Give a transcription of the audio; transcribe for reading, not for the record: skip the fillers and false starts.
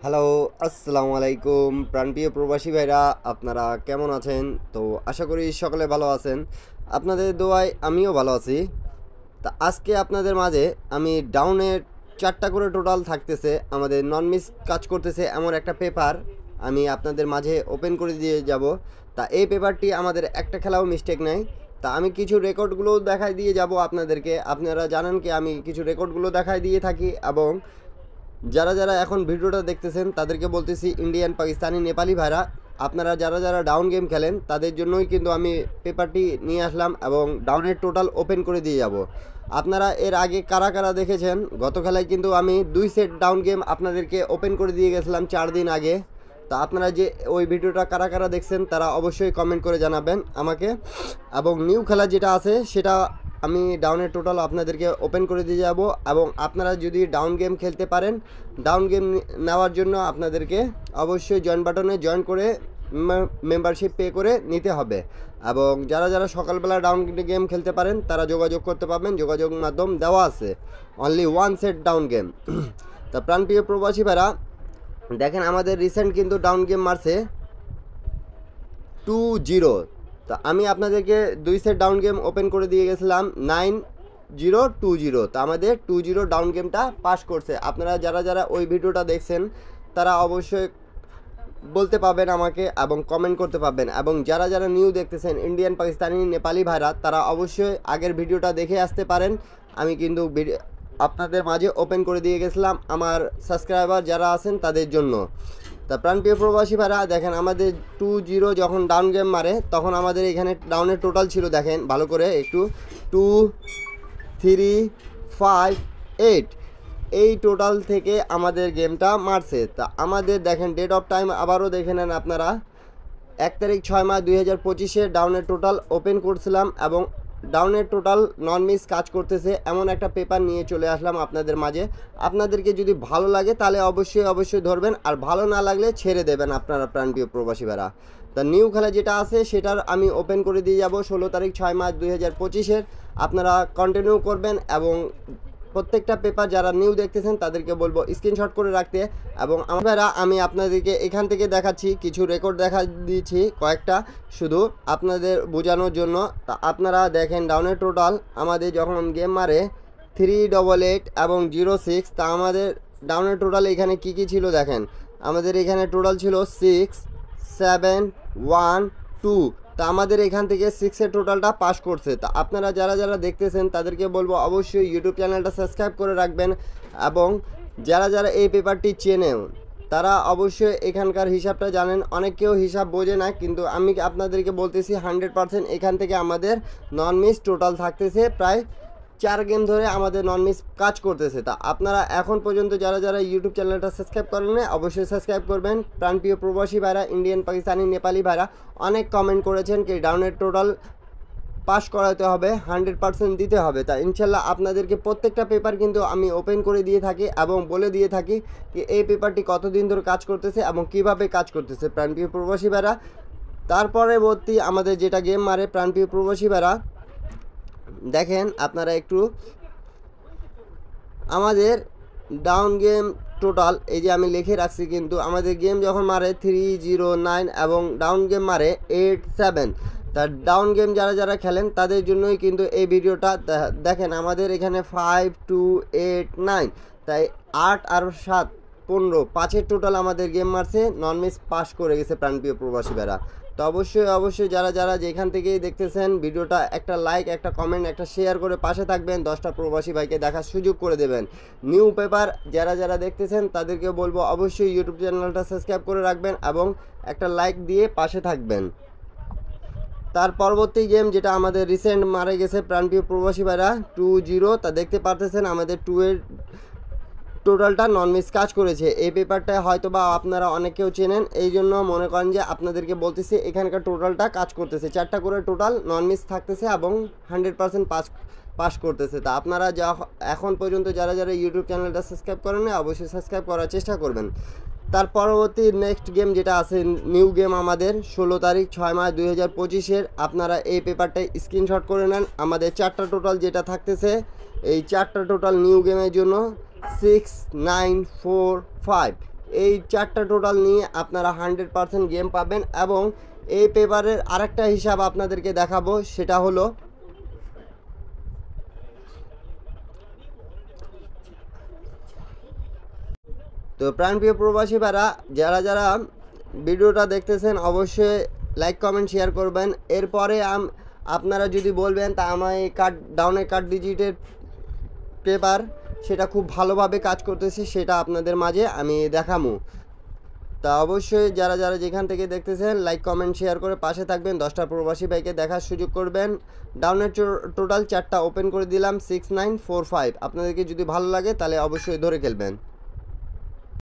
Hello, আসসালামু আলাইকুম প্রাণপ্রিয় প্রবাসী ভাইরা, আপনারা কেমন আছেন? তো আশা করি সকলে ভালো আছেন। আপনাদের দোয়ায় আমিও ভালো আছি। তা আজকে আপনাদের মাঝে আমি ডাউনের 4টা করে টোটাল থাকতেছে, আমাদের নন মিস কাজ করতেছে এমন একটা পেপার আমি আপনাদের মাঝে ওপেন করে দিয়ে যাব। তা এই পেপারটি আমাদের একটা খেলাও মিস্টেক নেই। তা আমি কিছু রেকর্ডগুলো দেখাই দিয়ে যাব আপনাদেরকে। আপনারা জানেন কি আমি কিছু রেকর্ডগুলো দেখাই দিয়ে থাকি, এবং যারা যারা এখন ভিডিওটা দেখতেছেন তাদেরকে বলতেছি, ইন্ডিয়ান, পাকিস্তানি, নেপালি ভাইরা, আপনারা যারা যারা ডাউন গেম খেলেন তাদের জন্যই কিন্তু আমি পেপারটি নিয়ে আসলাম এবং ডাউনের টোটাল ওপেন করে দিয়ে যাব। আপনারা এর আগে কারা কারা দেখেছেন, গত খেলায় কিন্তু আমি 2 সেট ডাউন গেম আপনাদেরকে ওপেন করে দিয়ে গেছিলাম 4 দিন আগে। তা আপনারা যে ওই ভিডিওটা কারা কারা দেখছেন তারা অবশ্যই কমেন্ট করে জানাবেন আমাকে। এবং নিউ খেলা যেটা আছে সেটা আমি ডাউনের টোটাল আপনাদেরকে ওপেন করে দিয়ে যাব। এবং আপনারা যদি ডাউন গেম খেলতে পারেন, ডাউন গেম নেওয়ার জন্য আপনাদেরকে অবশ্যই জয়েন বাটনে জয়েন করে মেম্বারশিপ পে করে নিতে হবে। এবং যারা যারা সকালবেলা ডাউন গেম খেলতে পারেন তারা যোগাযোগ করতে পারবেন, যোগাযোগ মাধ্যম দেওয়া আছে। Only 1 set down game. তা প্রাণপ্রিয় প্রবাসী ভাইরা, দেখেন আমাদের রিসেন্ট কিন্তু ডাউন গেম মারছে 2-0। তো আমি আপনাদেরকে 2 সেট ডাউন গেম ওপেন করে দিয়ে গেছিলাম 9-0-2-0। তো আমাদের 2-0 ডাউন গেমটা পাস করছে। আপনারা যারা যারা ওই ভিডিওটা দেখছেন তারা অবশ্যই বলতে পারবেন আমাকে এবং কমেন্ট করতে পারবেন। এবং যারা যারা নিউ দেখতেছেন, ইন্ডিয়ান, পাকিস্তানি, নেপালি ভাইরা, তারা অবশ্যই আগের ভিডিওটা দেখে আসতে পারেন। আমি কিন্তু আপনাদের মাঝে ওপেন করে দিয়ে গেছিলাম আমার সাবস্ক্রাইবার যারা আছেন তাদের জন্য। তা প্রাণপ্রিয় প্রবাসী ভাইরা, দেখেন আমাদের 2-0 যখন ডাউন গেম মারে তখন আমাদের এখানে ডাউনের টোটাল ছিল, দেখেন ভালো করে একটু, 2, 3, 5, 8। এই টোটাল থেকে আমাদের গেমটা মারছে। তা আমাদের দেখেন ডেট অফ টাইম আবারও দেখে নেন আপনারা, 1 তারিখ 6 মাস 2025-এ ডাউনের টোটাল ওপেন করছিলাম এবং ডাউনের টোটাল নন মিস কাজ করতেছে এমন একটা পেপার নিয়ে চলে আসলাম আপনাদের মাঝে। আপনাদেরকে যদি ভালো লাগে তাহলে অবশ্যই অবশ্যই ধরবেন, আর ভালো না লাগলে ছেড়ে দেবেন আপনারা প্রাণপ্রিয় প্রবাসী ভাইরা। তা নিউ খেলা যেটা আছে সেটার আমি ওপেন করে দিয়ে যাব 16 তারিখ 6 মাস 2025-এর। আপনারা কন্টিনিউ করবেন এবং প্রত্যেকটা পেপার যারা নিউ দেখতেছেন তাদেরকে বলবো স্ক্রিনশট করে রাখতে। এবং আমরা আমি আপনাদেরকে এখান থেকে দেখাচ্ছি, কিছু রেকর্ড দেখা দিয়েছি কয়েকটা, শুধু আপনাদের বোঝানোর জন্য। তা আপনারা দেখেন ডাউনের টোটাল আমাদের যখন গেম মারে 388 এবং 06। তা আমাদের ডাউনের টোটাল এখানে কি কি ছিল দেখেন, আমাদের এখানে টোটাল ছিল 6, 7, 1, 2। তা আমাদের এখান থেকে 6-এর টোটালটা পাস করছে। তা আপনারা যারা যারা দেখতেছেন তাদেরকে বলবো অবশ্যই ইউটিউব চ্যানেলটা সাবস্ক্রাইব করে রাখবেন। এবং যারা যারা এই পেপারটি চেনেন তারা অবশ্যই এখানকার হিসাবটা জানেন। অনেকেও হিসাব বোঝে না, কিন্তু আমি আপনাদেরকে বলতেছি 100% এখান থেকে আমাদের নন মিস টোটাল থাকতেছে প্রায় 4 গেম ধরে আমাদের নন মিস কাজ করতেছে। তা আপনারা এখন পর্যন্ত যারা যারা ইউটিউব চ্যানেলটা সাবস্ক্রাইব করেন না অবশ্যই সাবস্ক্রাইব করবেন। প্রাণপ্রিয় প্রবাসী ভাইরা, ইন্ডিয়ান, পাকিস্তানি, নেপালি ভাইরা অনেক কমেন্ট করেছেন কি ডাউনের টোটাল পাস করাতে হবে, 100% দিতে হবে। তা ইনশাল্লাহ আপনাদেরকে প্রত্যেকটা পেপার কিন্তু আমি ওপেন করে দিয়ে থাকি এবং বলে দিয়ে থাকি কি এই পেপারটি কতদিন ধরে কাজ করতেছে এবং কিভাবে কাজ করতেছে প্রাণপ্রিয় প্রবাসী ভাইরা। তার পরবর্তী আমাদের যেটা গেম মারে প্রাণপ্রিয় প্রবাসী ভাইরা, দেখেন আপনারা একটু আমাদের ডাউন গেম টোটাল এই যে আমি লিখে রাখছি, কিন্তু আমাদের গেম যখন মারে 309 এবং ডাউন গেম মারে 87। তা ডাউন গেম যারা যারা খেলেন তাদের জন্যই কিন্তু এই ভিডিওটা। দেখেন আমাদের এখানে 5, 2, 8, 9, তাই 8 আর 7, 15, 5-এর টোটাল আমাদের গেম মারছে, নন মিস পাস করে গেছে প্রাণপ্রিয় প্রবাসী ভাইরা। তো অবশ্যই অবশ্যই যারা যারা যেখান থেকেই দেখতেছেন ভিডিওটা একটা লাইক, একটা কমেন্ট, একটা শেয়ার করে পাশে থাকবেন, 10টা প্রবাসী ভাইকে দেখার সুযোগ করে দেবেন। নিউ পেপার যারা যারা দেখতেছেন তাদেরকে বলবো অবশ্যই ইউটিউব চ্যানেলটা সাবস্ক্রাইব করে রাখবেন এবং একটা লাইক দিয়ে পাশে থাকবেন। তার পরবর্তী গেম যেটা আমাদের রিসেন্ট মারা গেছে প্রাণপ্রিয় প্রবাসী ভাইরা 2-0। তা দেখতে পারতেছেন আমাদের 2-এর টোটালটা নন মিস কাজ করেছে। এই পেপারটা হয়তো বা আপনারা অনেকেও চেনেন, এই জন্য মনে করেন যে আপনাদেরকে বলতেছি এখানকার টোটালটা কাজ করতেছে, 4টা করে টোটাল নন মিস থাকতেছে এবং 100% পাস করতেছে। তা আপনারা যা এখন পর্যন্ত যারা যারা ইউটিউব চ্যানেলটা সাবস্ক্রাইব করেন না অবশ্যই সাবস্ক্রাইব করার চেষ্টা করবেন। তার পরবর্তী নেক্সট গেম যেটা আছে নিউ গেম আমাদের 16 তারিখ 6 মাস 2025-এর। আপনারা এই পেপারটাই স্ক্রিনশট করে নেন। আমাদের 4টা টোটাল যেটা থাকতেছে, এই 4টা টোটাল নিউ গেমের জন্য 6, 9, 4, 5 এই 4টা টোটাল নিয়ে আপনারা 100% গেম পাবেন। এবং এই পেপারের আরেকটা হিসাব আপনাদেরকে দেখাবো, সেটা হলো তো প্রাণপ্রিয় প্রবাসী ভাইরা, যারা যারা ভিডিওটা দেখতেছেন অবশ্যই লাইক কমেন্ট শেয়ার করবেন। এরপরে আপনারা যদি বলবেন তা আমার এই ডাউনের কার্ড ডিজিটের পেপার সেটা খুব ভালোভাবে কাজ করতেছে, সেটা আপনাদের মাঝে আমি দেখাবো। তা অবশ্যই যারা যারা যেখান থেকে দেখতেছেন লাইক কমেন্ট শেয়ার করে পাশে থাকবেন। 10টা প্রবাসী ভাইকে দেখার সুযোগ করবেন। ডাউনের টোটাল 4টা ওপেন করে দিলাম 6945। আপনাদেরকে যদি ভালো লাগে তাহলে অবশ্যই ধরে খেলবেন।